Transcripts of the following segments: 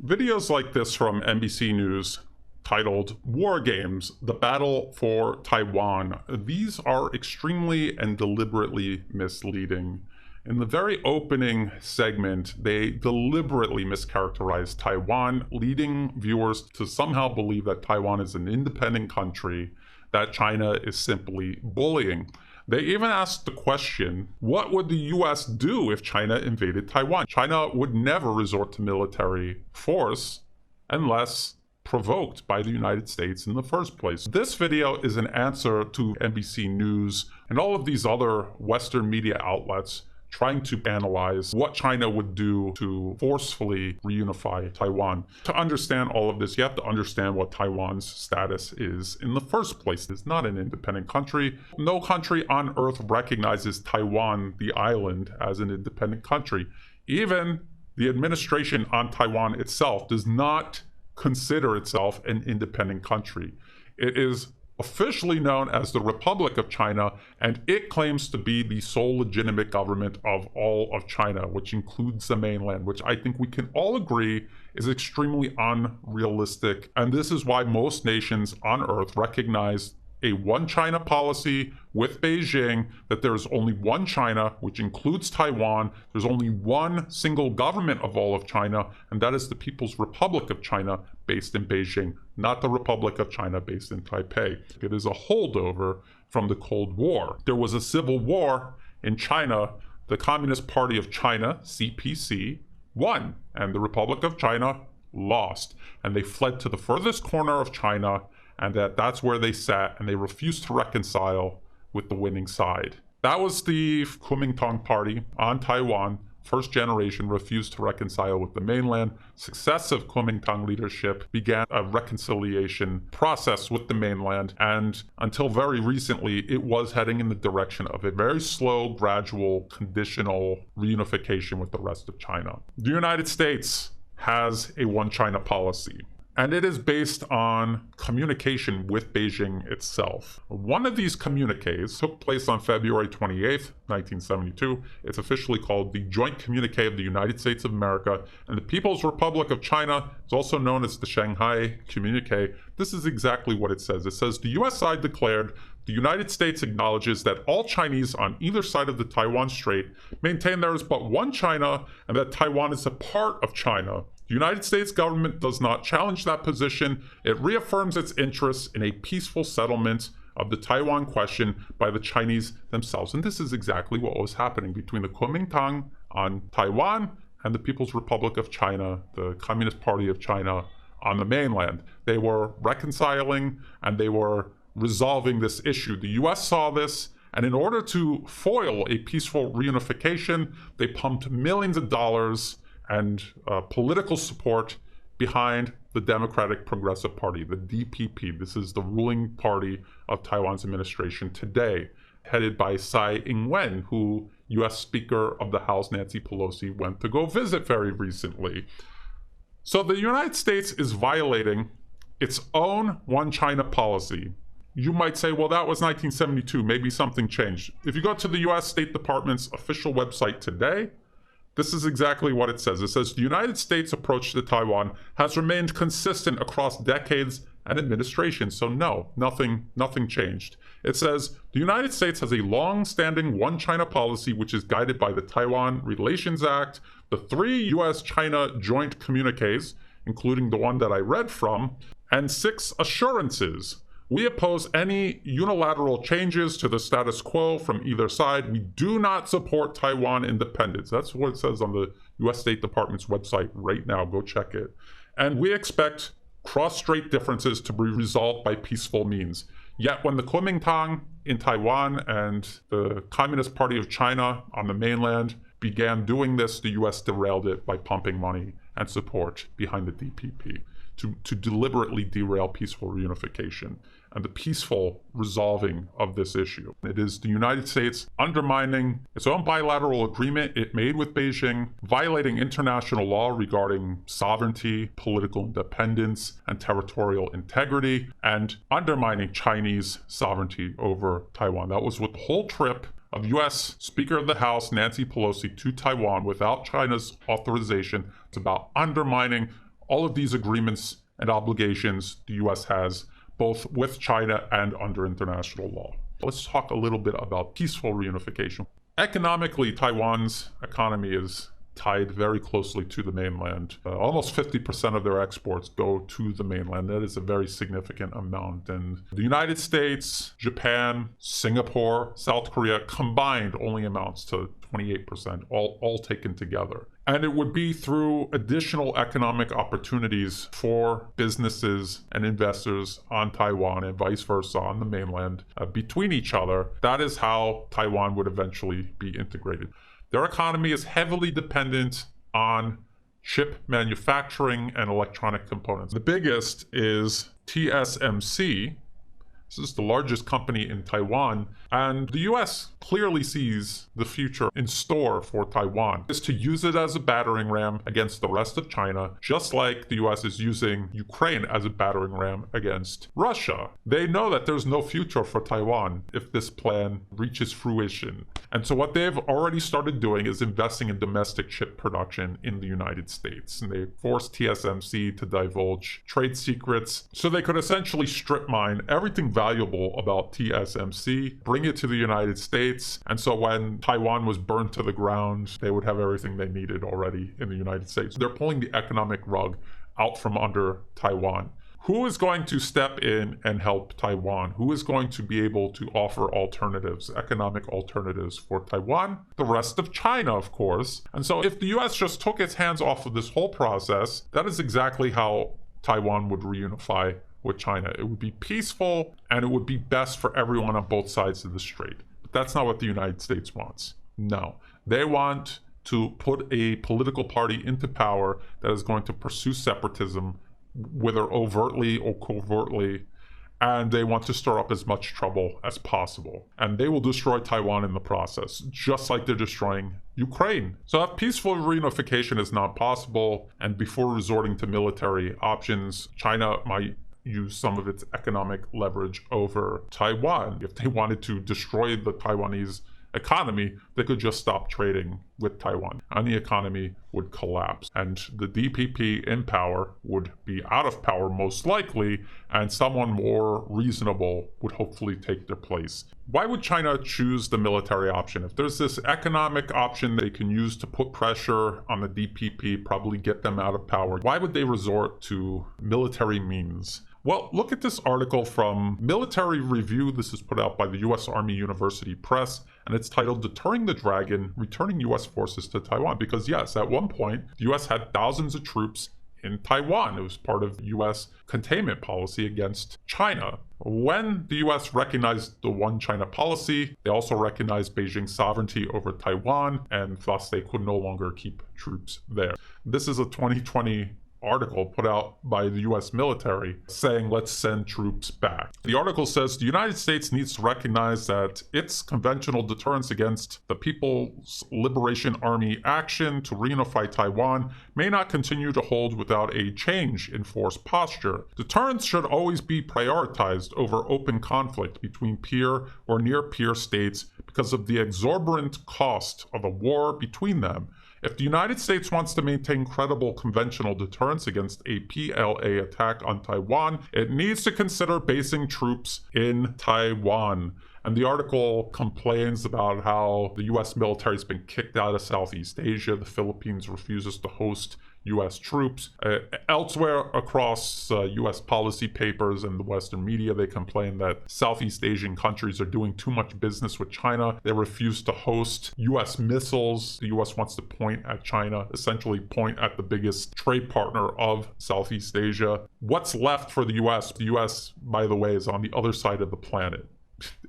Videos like this from NBC News titled War Games, The Battle for Taiwan. These are extremely and deliberately misleading. In the very opening segment, they deliberately mischaracterize Taiwan, leading viewers to somehow believe that Taiwan is an independent country that China is simply bullying. They even asked the question, what would the US do if China invaded Taiwan? China would never resort to military force unless provoked by the United States in the first place. This video is an answer to NBC News and all of these other Western media outlets trying to analyze what China would do to forcefully reunify Taiwan. To understand all of this, you have to understand what Taiwan's status is in the first place. It's not an independent country. No country on earth recognizes Taiwan, the island, as an independent country. Even the administration on Taiwan itself does not consider itself an independent country. It is officially known as the Republic of China, and it claims to be the sole legitimate government of all of China, which includes the mainland, which I think we can all agree is extremely unrealistic. And this is why most nations on earth recognize a one China policy with Beijing, that there is only one China, which includes Taiwan. There's only one single government of all of China, and that is the People's Republic of China, based in Beijing, not the Republic of China based in Taipei. It is a holdover from the Cold War. There was a civil war in China. The Communist Party of China, CPC, won, and the Republic of China lost. And they fled to the furthest corner of China, and that's where they sat, and they refused to reconcile with the winning side. That was the Kuomintang Party on Taiwan. First generation refused to reconcile with the mainland. Successive Kuomintang leadership began a reconciliation process with the mainland, and until very recently, it was heading in the direction of a very slow, gradual, conditional reunification with the rest of China. The United States has a one China policy, and it is based on communication with Beijing itself. One of these communiques took place on February 28th, 1972. It's officially called the Joint Communique of the United States of America and the People's Republic of China. It's also known as the Shanghai Communique. This is exactly what it says. It says, the US side declared, the United States acknowledges that all Chinese on either side of the Taiwan Strait maintain there is but one China and that Taiwan is a part of China. The United States government does not challenge that position. It reaffirms its interests in a peaceful settlement of the Taiwan question by the Chinese themselves. And this is exactly what was happening between the Kuomintang on Taiwan and the People's Republic of China, the Communist Party of China, on the mainland. They were reconciling and they were resolving this issue. The US saw this, and in order to foil a peaceful reunification, they pumped millions of dollars and political support behind the Democratic Progressive Party, the DPP. This is the ruling party of Taiwan's administration today, headed by Tsai Ing-wen, who US Speaker of the House Nancy Pelosi went to go visit very recently. So the United States is violating its own one China policy. You might say, well, that was 1972, maybe something changed. If you go to the US State Department's official website today, this is exactly what it says. It says, the United States' approach to Taiwan has remained consistent across decades and administrations. So no, nothing changed. It says, the United States has a long-standing one China policy, which is guided by the Taiwan Relations Act, the 3 US-China joint communiques, including the one that I read from, and 6 assurances. We oppose any unilateral changes to the status quo from either side. We do not support Taiwan independence. That's what it says on the US State Department's website right now. Go check it. And we expect cross-strait differences to be resolved by peaceful means. Yet when the Kuomintang in Taiwan and the Communist Party of China on the mainland began doing this, the US derailed it by pumping money and support behind the DPP to deliberately derail peaceful reunification and the peaceful resolving of this issue. It is the United States undermining its own bilateral agreement it made with Beijing, violating international law regarding sovereignty, political independence, and territorial integrity, and undermining Chinese sovereignty over Taiwan. That was what the whole trip of US Speaker of the House Nancy Pelosi to Taiwan without China's authorization. It's about undermining all of these agreements and obligations the US has, both with China and under international law. Let's talk a little bit about peaceful reunification. Economically, Taiwan's economy is tied very closely to the mainland. Almost 50% of their exports go to the mainland. That is a very significant amount. And the United States, Japan, Singapore, South Korea combined only amounts to 28%, all taken together. And it would be through additional economic opportunities for businesses and investors on Taiwan and vice versa on the mainland between each other. That is how Taiwan would eventually be integrated. Their economy is heavily dependent on chip manufacturing and electronic components. The biggest is TSMC. This is the largest company in Taiwan, and the US clearly sees the future in store for Taiwan is to use it as a battering ram against the rest of China, just like the US is using Ukraine as a battering ram against Russia. They know that there's no future for Taiwan if this plan reaches fruition. And so what they've already started doing is investing in domestic chip production in the United States. And they forced TSMC to divulge trade secrets so they could essentially strip mine everything valuable about TSMC, bring it to the United States, and so when Taiwan was burned to the ground, they would have everything they needed already in the United States. They're pulling the economic rug out from under Taiwan. Who is going to step in and help Taiwan? Who is going to be able to offer alternatives, economic alternatives for Taiwan? The rest of China, of course. And so if the US just took its hands off of this whole process, that is exactly how Taiwan would reunify with China. It would be peaceful and it would be best for everyone on both sides of the strait. But that's not what the United States wants. No. They want to put a political party into power that is going to pursue separatism, whether overtly or covertly, and they want to stir up as much trouble as possible. And they will destroy Taiwan in the process, just like they're destroying Ukraine. So if peaceful reunification is not possible, and before resorting to military options, China might use some of its economic leverage over Taiwan. If they wanted to destroy the Taiwanese economy, they could just stop trading with Taiwan and the economy would collapse. And the DPP in power would be out of power most likely, and someone more reasonable would hopefully take their place. Why would China choose the military option? If there's this economic option they can use to put pressure on the DPP, probably get them out of power, why would they resort to military means? Well, look at this article from Military Review. This is put out by the U.S. Army University Press, and it's titled Deterring the Dragon, Returning U.S. Forces to Taiwan. Because yes, at one point, the U.S. had thousands of troops in Taiwan. It was part of U.S. containment policy against China. When the U.S. recognized the One China policy, they also recognized Beijing's sovereignty over Taiwan, and thus they could no longer keep troops there. This is a 2020 article put out by the US military saying, let's send troops back. The article says the United States needs to recognize that its conventional deterrence against the People's Liberation Army action to reunify Taiwan may not continue to hold without a change in force posture. Deterrence should always be prioritized over open conflict between peer or near peer states because of the exorbitant cost of a war between them. If the United States wants to maintain credible conventional deterrence against a PLA attack on Taiwan, it needs to consider basing troops in Taiwan. And the article complains about how the U.S. military has been kicked out of Southeast Asia. The Philippines refuses to host U.S. troops. Elsewhere across U.S. policy papers and the Western media, they complain that Southeast Asian countries are doing too much business with China. They refuse to host U.S. missiles. The U.S. wants to point at China, essentially point at the biggest trade partner of Southeast Asia. What's left for the U.S.? The U.S., by the way, is on the other side of the planet.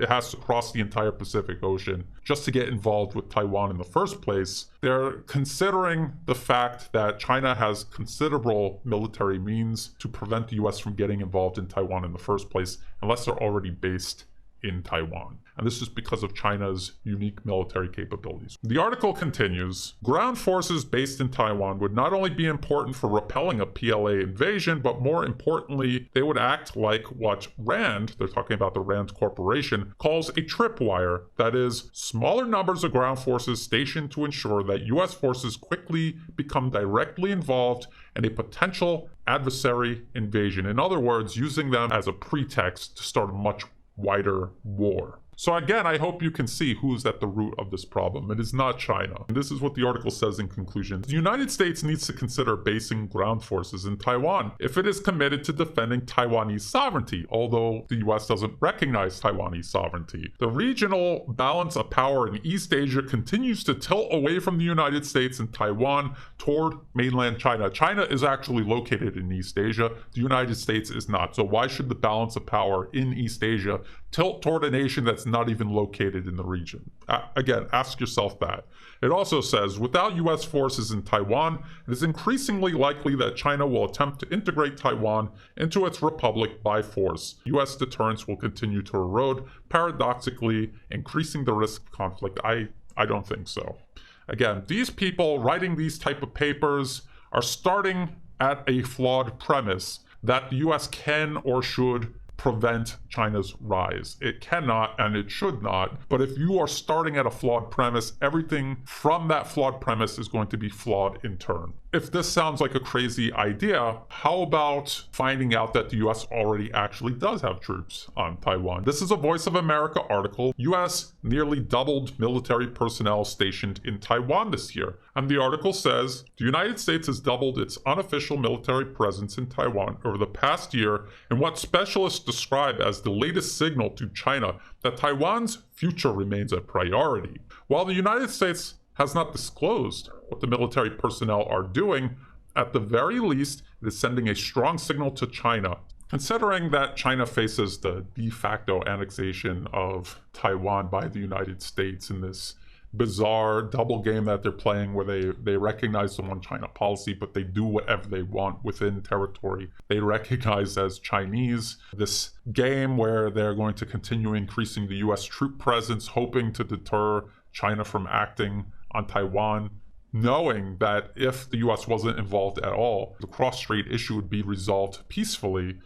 It has to cross the entire Pacific Ocean just to get involved with Taiwan in the first place. They're considering the fact that China has considerable military means to prevent the US from getting involved in Taiwan in the first place, unless they're already based in Taiwan. and this is because of China's unique military capabilities. The article continues, ground forces based in Taiwan would not only be important for repelling a PLA invasion, but more importantly, they would act like what RAND, they're talking about the RAND Corporation, calls a tripwire, that is, smaller numbers of ground forces stationed to ensure that US forces quickly become directly involved in a potential adversary invasion. In other words, using them as a pretext to start a much wider war. So again, I hope you can see who's at the root of this problem. It is not China. And this is what the article says in conclusion. The United States needs to consider basing ground forces in Taiwan if it is committed to defending Taiwanese sovereignty, although the US doesn't recognize Taiwanese sovereignty. The regional balance of power in East Asia continues to tilt away from the United States and Taiwan toward mainland China. China is actually located in East Asia. The United States is not. So why should the balance of power in East Asia tilt toward a nation that's not even located in the region? Again, ask yourself that. It also says, without US forces in Taiwan, it is increasingly likely that China will attempt to integrate Taiwan into its republic by force. US deterrence will continue to erode, paradoxically increasing the risk of conflict. I don't think so. Again, these people writing these type of papers are starting at a flawed premise that the US can or should prevent China's rise. It cannot and it should not, but if you are starting at a flawed premise, everything from that flawed premise is going to be flawed in turn. If this sounds like a crazy idea, how about finding out that the US already actually does have troops on Taiwan? This is a Voice of America article. US nearly doubled military personnel stationed in Taiwan this year. And the article says, the United States has doubled its unofficial military presence in Taiwan over the past year in what specialists describe as the latest signal to China that Taiwan's future remains a priority. While the United States has not disclosed what the military personnel are doing, at the very least, it is sending a strong signal to China. Considering that China faces the de facto annexation of Taiwan by the United States in this bizarre double game that they're playing where they recognize the one China policy, but they do whatever they want within territory they recognize as Chinese. This game where they're going to continue increasing the US troop presence, hoping to deter China from acting on Taiwan, knowing that if the US wasn't involved at all, the cross-strait issue would be resolved peacefully.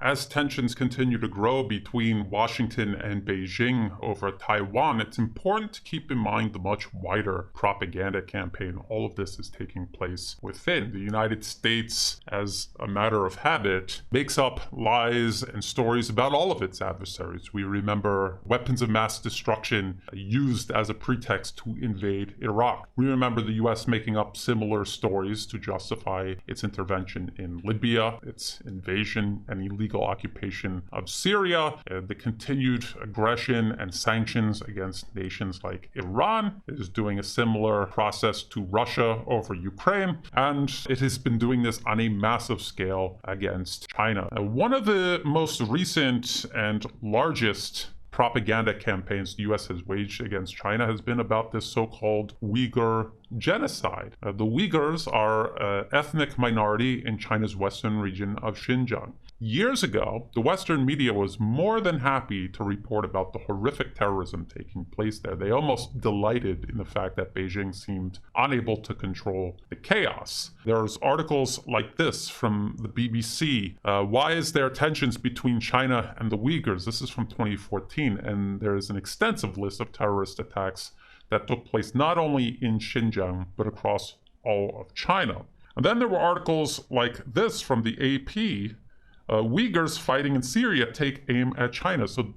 As tensions continue to grow between Washington and Beijing over Taiwan, it's important to keep in mind the much wider propaganda campaign all of this is taking place within. The United States, as a matter of habit, makes up lies and stories about all of its adversaries. We remember weapons of mass destruction used as a pretext to invade Iraq. We remember the US making up similar stories to justify its intervention in Libya, its invasion and illegal occupation of Syria, the continued aggression and sanctions against nations like Iran. It is doing a similar process to Russia over Ukraine, and it has been doing this on a massive scale against China. One of the most recent and largest propaganda campaigns the US has waged against China has been about this so-called Uyghur genocide. The Uyghurs are an ethnic minority in China's western region of Xinjiang. Years ago, the Western media was more than happy to report about the horrific terrorism taking place there. They almost delighted in the fact that Beijing seemed unable to control the chaos. There's articles like this from the BBC. Why is there tensions between China and the Uyghurs? This is from 2014, and there is an extensive list of terrorist attacks that took place not only in Xinjiang, but across all of China. And then there were articles like this from the AP. Uyghurs fighting in Syria take aim at China. So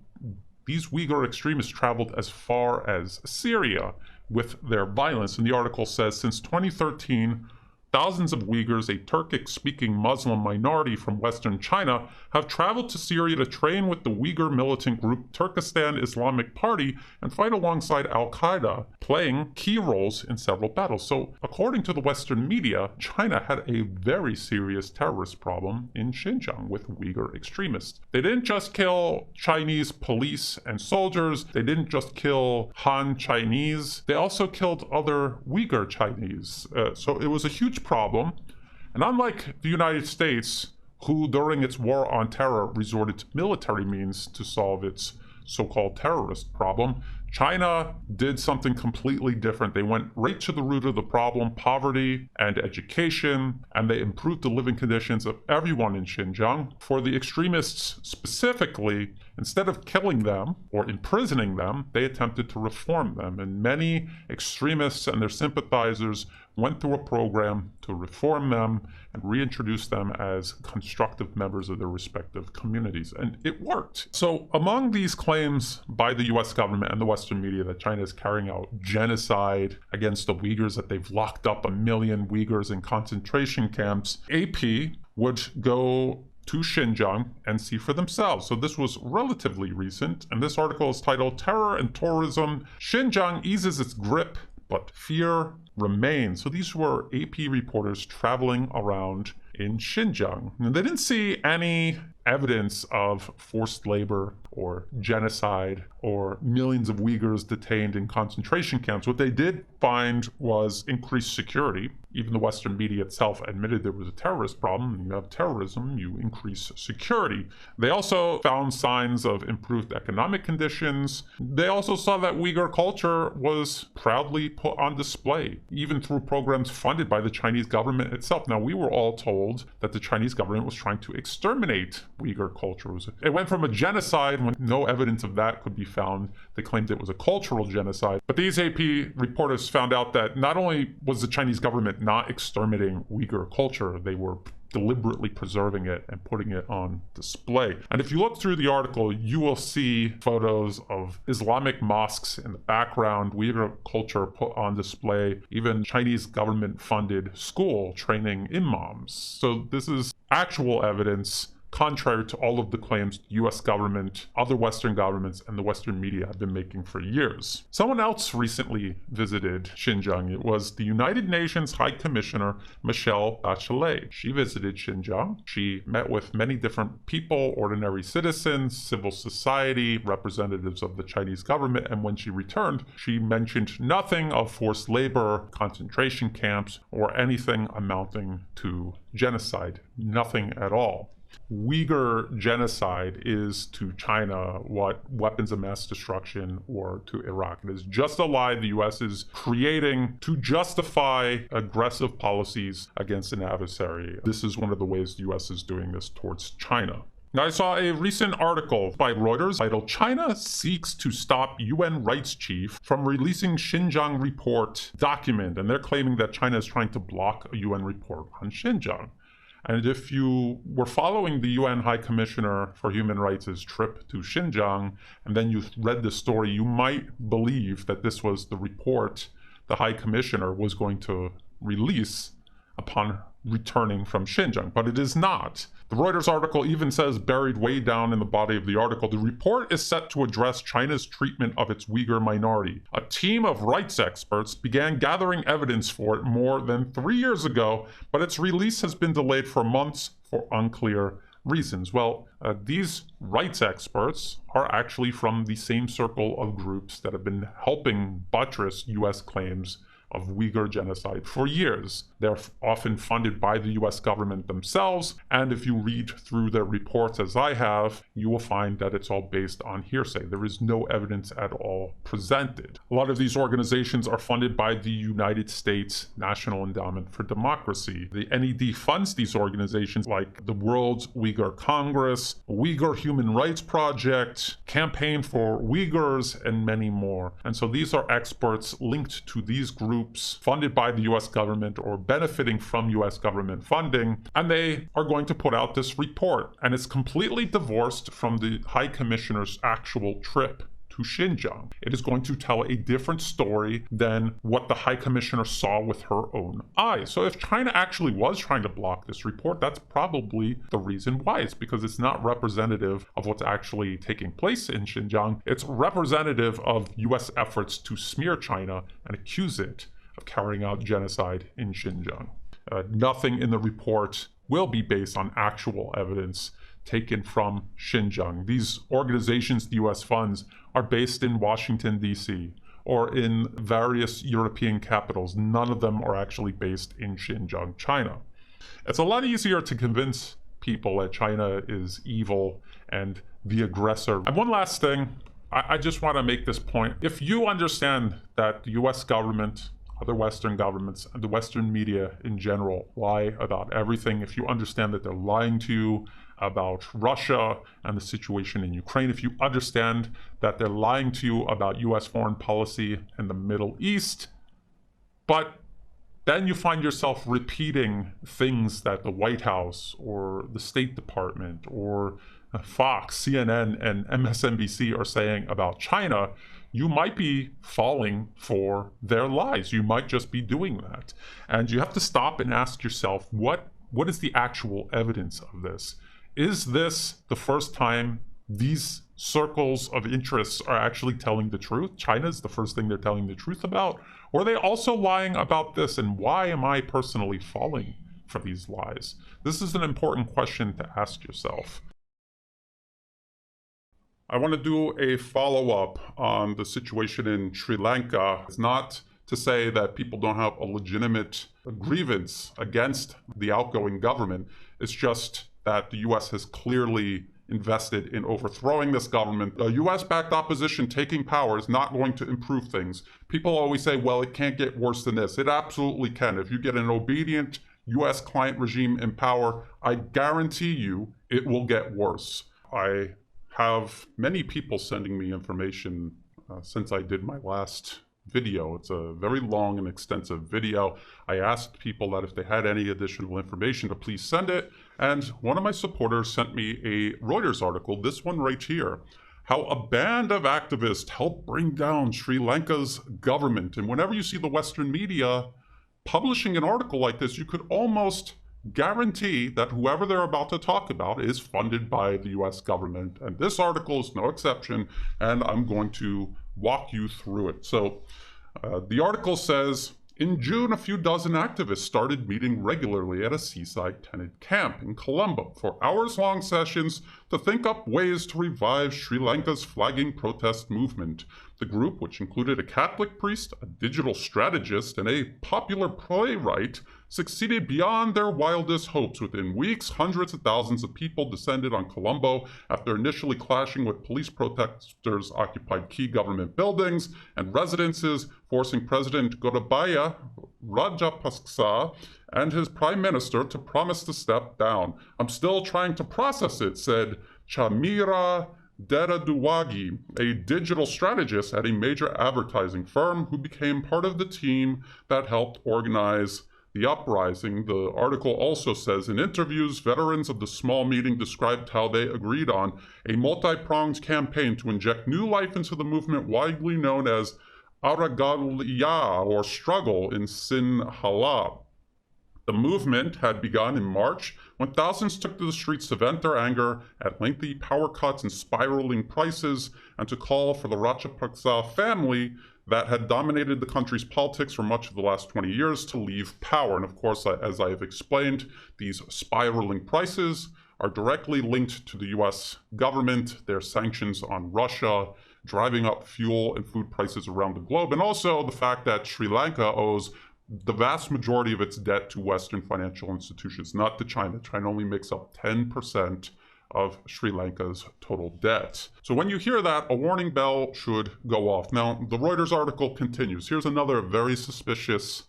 these Uyghur extremists traveled as far as Syria with their violence. And the article says, since 2013, thousands of Uyghurs, a Turkic-speaking Muslim minority from Western China, have traveled to Syria to train with the Uyghur militant group Turkestan Islamic Party and fight alongside al-Qaeda, playing key roles in several battles. So, according to the Western media, China had a very serious terrorist problem in Xinjiang with Uyghur extremists. They didn't just kill Chinese police and soldiers, they didn't just kill Han Chinese, they also killed other Uyghur Chinese. So it was a huge problem. And unlike the United States, who during its war on terror resorted to military means to solve its so-called terrorist problem. China did something completely different. They went right to the root of the problem, poverty and education, and they improved the living conditions of everyone in Xinjiang. For the extremists specifically, instead of killing them or imprisoning them, they attempted to reform them. And many extremists and their sympathizers went through a program to reform them and reintroduce them as constructive members of their respective communities. And it worked. So among these claims by the US government and the Western media that China is carrying out genocide against the Uyghurs, that they've locked up 1 million Uyghurs in concentration camps, AP would go to Xinjiang and see for themselves. So this was relatively recent, and this article is titled "Terror and Tourism, Xinjiang Eases Its Grip, but Fear Remains." So these were AP reporters traveling around in Xinjiang. And they didn't see any evidence of forced labor or genocide or millions of Uyghurs detained in concentration camps. What they did find was increased security. Even the Western media itself admitted there was a terrorist problem. You have terrorism, you increase security. They also found signs of improved economic conditions. They also saw that Uyghur culture was proudly put on display, even through programs funded by the Chinese government itself. Now, we were all told that the Chinese government was trying to exterminate Uyghur culture. It went from a genocide when no evidence of that could be found. They claimed it was a cultural genocide. But these AP reporters found out that not only was the Chinese government not exterminating Uyghur culture, they were deliberately preserving it and putting it on display. And if you look through the article, you will see photos of Islamic mosques in the background, Uyghur culture put on display, even Chinese government-funded school training imams. So this is actual evidence, contrary to all of the claims the US government, other Western governments, and the Western media have been making for years. Someone else recently visited Xinjiang. It was the United Nations High Commissioner, Michelle Bachelet. She visited Xinjiang. She met with many different people, ordinary citizens, civil society, representatives of the Chinese government, and when she returned, she mentioned nothing of forced labor, concentration camps, or anything amounting to genocide. Nothing at all. Uyghur genocide is to China what weapons of mass destruction were to Iraq. It is just a lie the US is creating to justify aggressive policies against an adversary. This is one of the ways the US is doing this towards China. Now, I saw a recent article by Reuters titled "China Seeks to Stop UN Rights Chief from Releasing Xinjiang Report Document," and they're claiming that China is trying to block a UN report on Xinjiang. And if you were following the UN High Commissioner for Human Rights' trip to Xinjiang, and then you read the story, you might believe that this was the report the High Commissioner was going to release upon returning from Xinjiang, but it is not. The Reuters article even says, buried way down in the body of the article, the report is set to address China's treatment of its Uyghur minority. A team of rights experts began gathering evidence for it more than 3 years ago, but its release has been delayed for months for unclear reasons. Well, these rights experts are actually from the same circle of groups that have been helping buttress US claims of Uyghur genocide for years. They're often funded by the US government themselves, and if you read through their reports as I have, you will find that it's all based on hearsay. There is no evidence at all presented. A lot of these organizations are funded by the United States National Endowment for Democracy. The NED funds these organizations like the World Uyghur Congress, Uyghur Human Rights Project, Campaign for Uyghurs, and many more. And so these are experts linked to these groups funded by the US government or benefiting from US government funding, and they are going to put out this report. And it's completely divorced from the High Commissioner's actual trip to Xinjiang. It is going to tell a different story than what the High Commissioner saw with her own eyes. So if China actually was trying to block this report, that's probably the reason why. It's because it's not representative of what's actually taking place in Xinjiang. It's representative of US efforts to smear China and accuse it of carrying out genocide in Xinjiang. Nothing in the report will be based on actual evidence taken from Xinjiang. These organizations the US funds are based in Washington, D.C., or in various European capitals. None of them are actually based in Xinjiang, China. It's a lot easier to convince people that China is evil and the aggressor. And one last thing, I just want to make this point. If you understand that the US government, other Western governments, and the Western media in general lie about everything, if you understand that they're lying to you about Russia and the situation in Ukraine, if you understand that they're lying to you about US foreign policy in the Middle East, but then you find yourself repeating things that the White House or the State Department or Fox, CNN, and MSNBC are saying about China, you might be falling for their lies. You might just be doing that. And you have to stop and ask yourself, what is the actual evidence of this? Is this the first time these circles of interests are actually telling the truth? China is the first thing they're telling the truth about? Or are they also lying about this? And why am I personally falling for these lies? This is an important question to ask yourself. I want to do a follow-up on the situation in Sri Lanka. It's not to say that people don't have a legitimate grievance against the outgoing government. It's just that the US has clearly invested in overthrowing this government. A US-backed opposition taking power is not going to improve things. People always say, well, it can't get worse than this. It absolutely can. If you get an obedient US client regime in power, I guarantee you it will get worse. I have many people sending me information since I did my last video. It's a very long and extensive video. I asked people that if they had any additional information to please send it. And one of my supporters sent me a Reuters article, this one right here, how a band of activists helped bring down Sri Lanka's government. And whenever you see the Western media publishing an article like this, you could almost guarantee that whoever they're about to talk about is funded by the US government. And this article is no exception, and I'm going to walk you through it. So the article says, in June, a few dozen activists started meeting regularly at a seaside tented camp in Colombo for hours-long sessions to think up ways to revive Sri Lanka's flagging protest movement. The group, which included a Catholic priest, a digital strategist, and a popular playwright, succeeded beyond their wildest hopes. Within weeks, hundreds of thousands of people descended on Colombo after initially clashing with police protesters occupied key government buildings and residences, forcing President Gotabaya Rajapaksa and his prime minister to promise to step down. I'm still trying to process it, said Chamira Deraduwagi, a digital strategist at a major advertising firm who became part of the team that helped organize the uprising. The article also says, in interviews, veterans of the small meeting described how they agreed on a multi-pronged campaign to inject new life into the movement widely known as Aragalya, or struggle in Sinhala. The movement had begun in March when thousands took to the streets to vent their anger at lengthy power cuts and spiraling prices, and to call for the Rajapaksa family that had dominated the country's politics for much of the last 20 years to leave power. And of course, as I have explained, these spiraling prices are directly linked to the US government, their sanctions on Russia, driving up fuel and food prices around the globe, and also the fact that Sri Lanka owes the vast majority of its debt to Western financial institutions, not to China. China only makes up 10% of Sri Lanka's total debt. So when you hear that, a warning bell should go off. Now, the Reuters article continues. Here's another very suspicious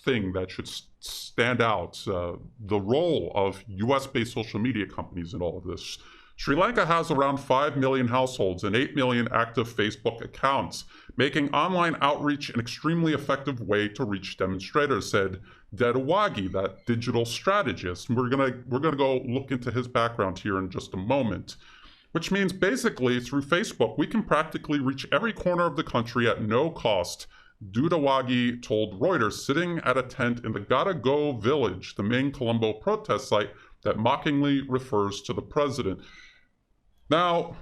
thing that should stand out. The role of US-based social media companies in all of this. Sri Lanka has around 5 million households and 8 million active Facebook accounts, making online outreach an extremely effective way to reach demonstrators, said Dedawagi, that digital strategist. And we're gonna go look into his background here in just a moment. Which means basically through Facebook, we can practically reach every corner of the country at no cost. Dudawagi told Reuters, sitting at a tent in the Gotta Go village, the main Colombo protest site that mockingly refers to the president. Now,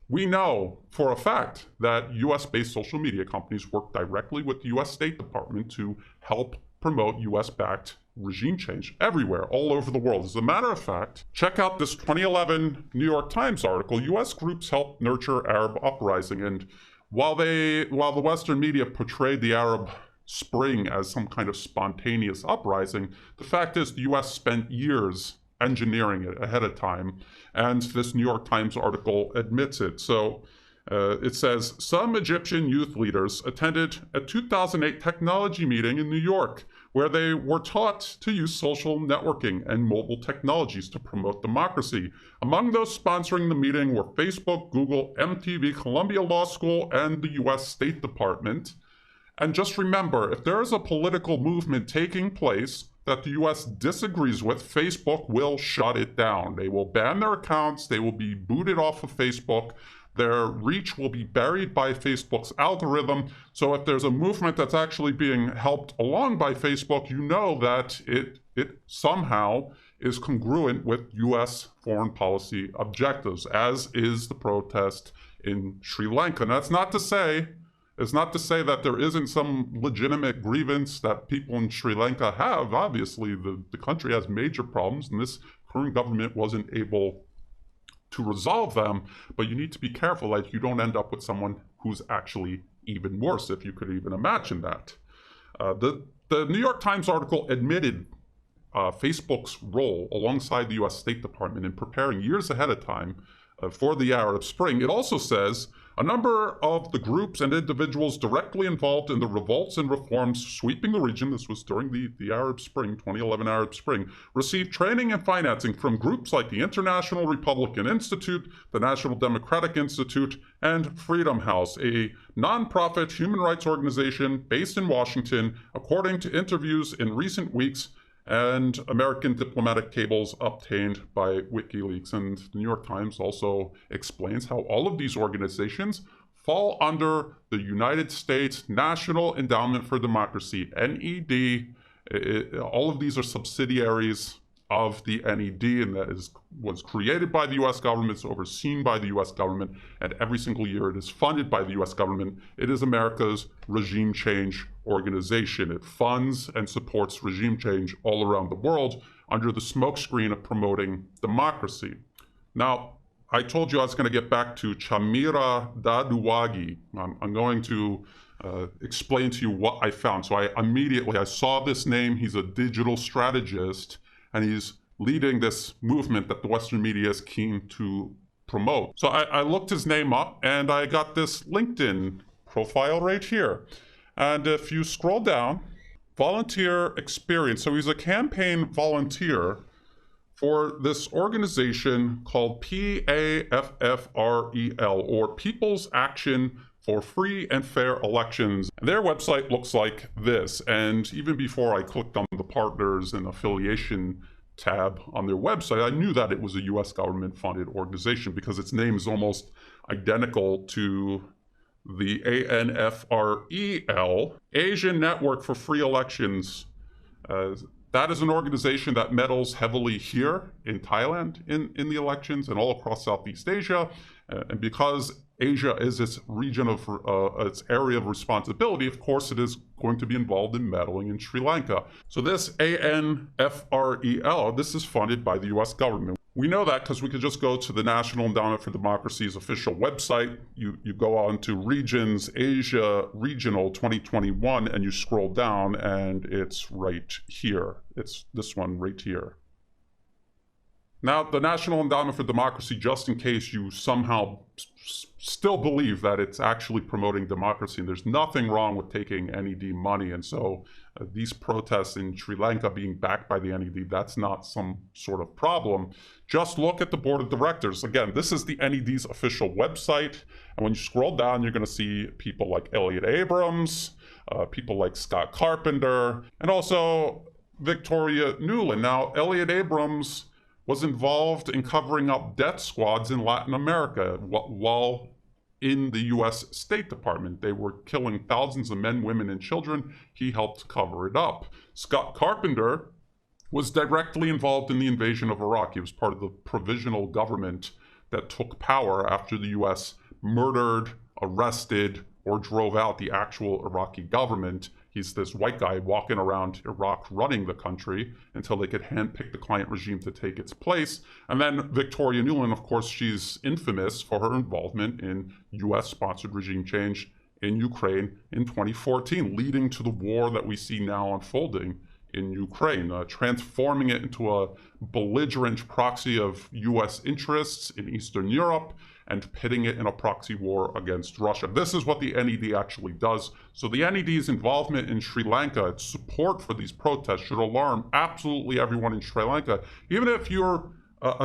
we know for a fact that US-based social media companies work directly with the US State Department to help promote US-backed regime change everywhere, all over the world. As a matter of fact, check out this 2011 New York Times article. US groups helped nurture Arab uprising. And while the Western media portrayed the Arab Spring as some kind of spontaneous uprising, the fact is the US spent years engineering it ahead of time. And this New York Times article admits it. So it says, some Egyptian youth leaders attended a 2008 technology meeting in New York, where they were taught to use social networking and mobile technologies to promote democracy. Among those sponsoring the meeting were Facebook, Google, MTV, Columbia Law School, and the US State Department. And just remember, if there is a political movement taking place that the US disagrees with, Facebook will shut it down. They will ban their accounts, they will be booted off of Facebook, their reach will be buried by Facebook's algorithm. So if there's a movement that's actually being helped along by Facebook, you know that it somehow is congruent with US foreign policy objectives, as is the protest in Sri Lanka. And that's not to say that there isn't some legitimate grievance that people in Sri Lanka have. Obviously, the country has major problems, and this current government wasn't able to resolve them, but you need to be careful that you don't end up with someone who's actually even worse, if you could even imagine that. The New York Times article admitted Facebook's role alongside the US State Department in preparing years ahead of time for the Arab Spring. It also says a number of the groups and individuals directly involved in the revolts and reforms sweeping the region, this was during the Arab Spring, 2011 Arab Spring, received training and financing from groups like the International Republican Institute, the National Democratic Institute, and Freedom House, a nonprofit human rights organization based in Washington, according to interviews in recent weeks and American diplomatic cables obtained by WikiLeaks. And the New York Times also explains how all of these organizations fall under the United States National Endowment for Democracy, NED. All of these are subsidiaries of the NED, and that was created by the US government, it's overseen by the US government, and every single year it is funded by the US government. It is America's regime change organization. It funds and supports regime change all around the world under the smokescreen of promoting democracy. Now, I told you I was going to get back to Chamira Daduwagi. I'm going to explain to you what I found. So I saw this name. He's a digital strategist, and he's leading this movement that the Western media is keen to promote. So I looked his name up, and I got this LinkedIn profile right here. And if you scroll down, volunteer experience. So he's a campaign volunteer for this organization called PAFFREL, or People's Action for Free and Fair Elections. And their website looks like this. And even before I clicked on the partners and affiliation tab on their website, I knew that it was a US government-funded organization because its name is almost identical to the ANFREL, Asian Network for Free Elections. That is an organization that meddles heavily here in Thailand in the elections and all across Southeast Asia. And because Asia is its region of its area of responsibility, of course it is going to be involved in meddling in Sri Lanka. So this ANFREL, this is funded by the US government. We know that because we could just go to the National Endowment for Democracy's official website. You go on to Regions, Asia Regional 2021, and you scroll down, and it's right here. It's this one right here. Now, the National Endowment for Democracy, just in case you somehow still believe that it's actually promoting democracy, and there's nothing wrong with taking NED money, and so these protests in Sri Lanka being backed by the NED, that's not some sort of problem. Just look at the board of directors. Again, this is the NED's official website, and when you scroll down, you're going to see people like Elliot Abrams, people like Scott Carpenter, and also Victoria Nuland. Now, Elliot Abrams was involved in covering up death squads in Latin America while in the US State Department. They were killing thousands of men, women, and children. He helped cover it up. Scott Carpenter was directly involved in the invasion of Iraq. He was part of the provisional government that took power after the US murdered, arrested, or drove out the actual Iraqi government. He's this white guy walking around Iraq running the country until they could handpick the client regime to take its place. And then Victoria Nuland, of course, she's infamous for her involvement in US-sponsored regime change in Ukraine in 2014, leading to the war that we see now unfolding in Ukraine, transforming it into a belligerent proxy of US interests in Eastern Europe and pitting it in a proxy war against Russia. This is what the NED actually does. So the NED's involvement in Sri Lanka, its support for these protests, should alarm absolutely everyone in Sri Lanka. Even if you're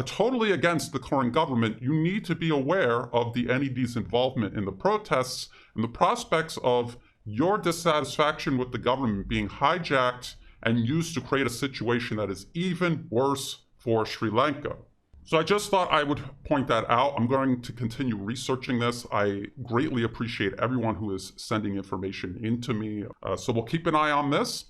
totally against the current government, you need to be aware of the NED's involvement in the protests and the prospects of your dissatisfaction with the government being hijacked and used to create a situation that is even worse for Sri Lanka. So I just thought I would point that out. I'm going to continue researching this. I greatly appreciate everyone who is sending information in to me. So we'll keep an eye on this.